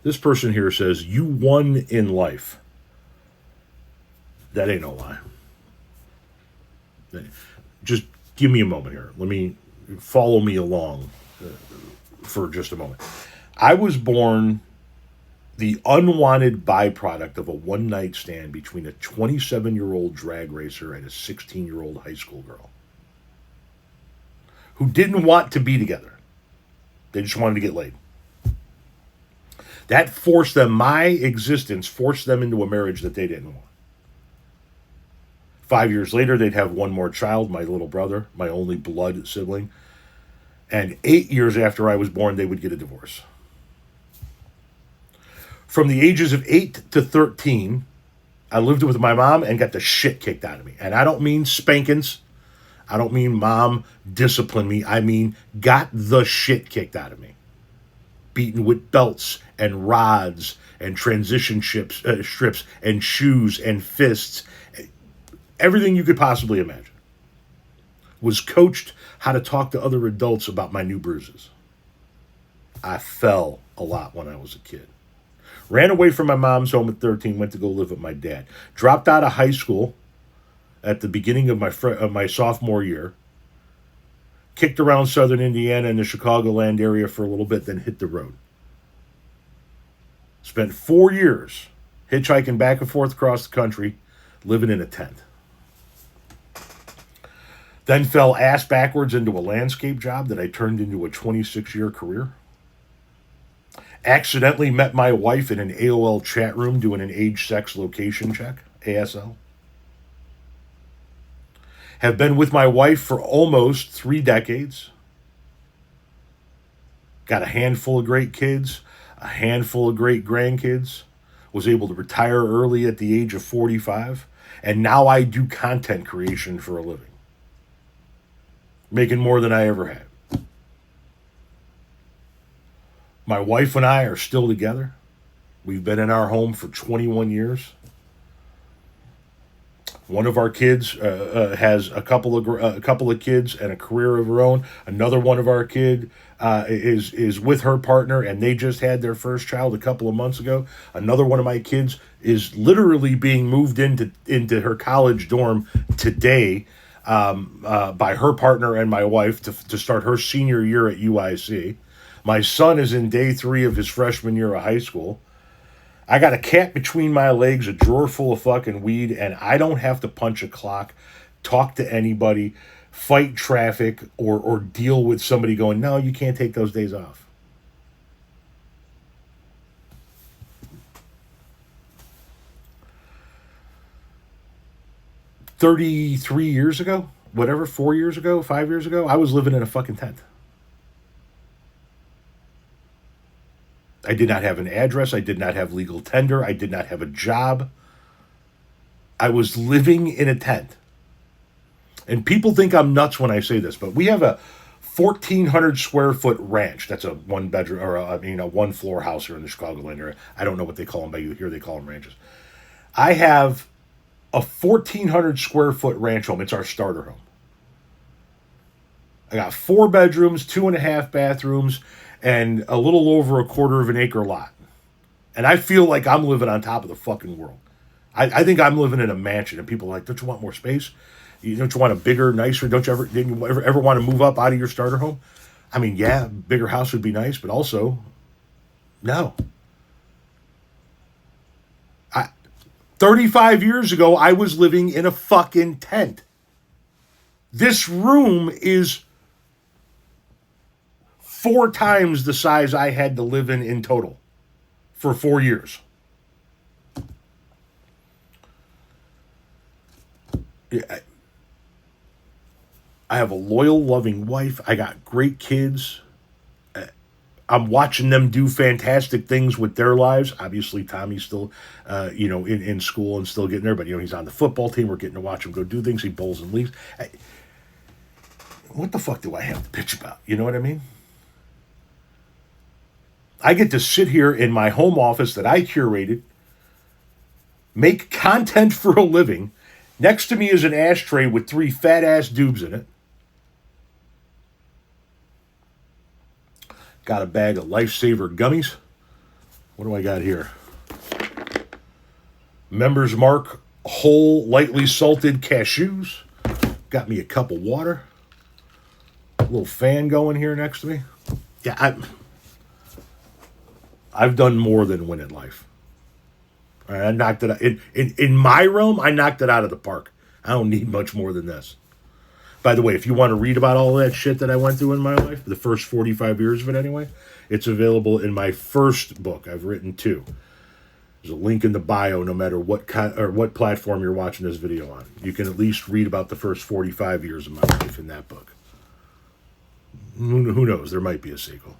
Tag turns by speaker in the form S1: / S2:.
S1: This person here says, you won in life. That ain't no lie. Just give me a moment here. Let me follow me along for just a moment. I was born the unwanted byproduct of a one night stand between a 27-year-old drag racer and a 16-year-old high school girl who didn't want to be together. They just wanted to get laid. That forced them, my existence forced them into a marriage that they didn't want. 5 years later, they'd have one more child, my little brother, my only blood sibling. And 8 years after I was born, they would get a divorce. From the ages of 8 to 13, I lived with my mom and got the shit kicked out of me. And I don't mean spankings. I don't mean mom disciplined me. I mean got the shit kicked out of me. Beaten with belts and rods and transition strips and shoes and fists. Everything you could possibly imagine. Was coached how to talk to other adults about my new bruises. I fell a lot when I was a kid. Ran away from my mom's home at 13, went to go live with my dad. Dropped out of high school at the beginning of my sophomore year. Kicked around southern Indiana and the Chicagoland area for a little bit, then hit the road. Spent 4 years hitchhiking back and forth across the country, living in a tent. Then fell ass backwards into a landscape job that I turned into a 26-year career. Accidentally met my wife in an AOL chat room doing an age, sex, location check, ASL. Have been with my wife for almost 3 decades. Got a handful of great kids, a handful of great grandkids. Was able to retire early at the age of 45. And now I do content creation for a living. Making more than I ever had. My wife and I are still together. We've been in our home for 21 years. One of our kids has a couple of kids and a career of her own. Another one of our kid is with her partner, and they just had their first child a couple of months ago. Another one of my kids is literally being moved into her college dorm today by her partner and my wife to start her senior year at UIC. My son is in day 3 of his freshman year of high school. I got a cat between my legs, a drawer full of fucking weed, and I don't have to punch a clock, talk to anybody, fight traffic, or deal with somebody going, no, you can't take those days off. $33 years ago, whatever, 4 years ago, 5 years ago, I was living in a fucking tent. I did not have an address. I did not have legal tender. I did not have a job. I was living in a tent. And people think I'm nuts when I say this, but we have a 1,400 square foot ranch. That's a one bedroom or a one floor house here in the Chicagoland area. I don't know what they call them by you here. They call them ranches. I have a 1,400 square foot ranch home. It's our starter home. I got 4 bedrooms, 2.5 bathrooms, and a little over a quarter of an acre lot. And I feel like I'm living on top of the fucking world. I think I'm living in a mansion, and people are like, don't you want more space? Don't you want a didn't you ever want to move up out of your starter home? I mean, yeah, bigger house would be nice, but also, no. 35 years ago, I was living in a fucking tent. This room is 4 times the size I had to live in total for 4 years. I have a loyal, loving wife. I got great kids. I'm watching them do fantastic things with their lives. Obviously, Tommy's still, in school and still getting there, but, he's on the football team. We're getting to watch him go do things. He bowls and leaves. What the fuck do I have to bitch about? You know what I mean? I get to sit here in my home office that I curated, make content for a living. Next to me is an ashtray with 3 fat-ass dubs in it. Got a bag of Lifesaver gummies. What do I got here? Members Mark whole lightly salted cashews. Got me a cup of water. A little fan going here next to me. Yeah, I've done more than win at life. All right, I knocked it out. In my realm, I knocked it out of the park. I don't need much more than this. By the way, if you want to read about all that shit that I went through in my life, the first 45 years of it anyway, it's available in my first book. I've written two. There's a link in the bio no matter what platform you're watching this video on. You can at least read about the first 45 years of my life in that book. Who knows? There might be a sequel.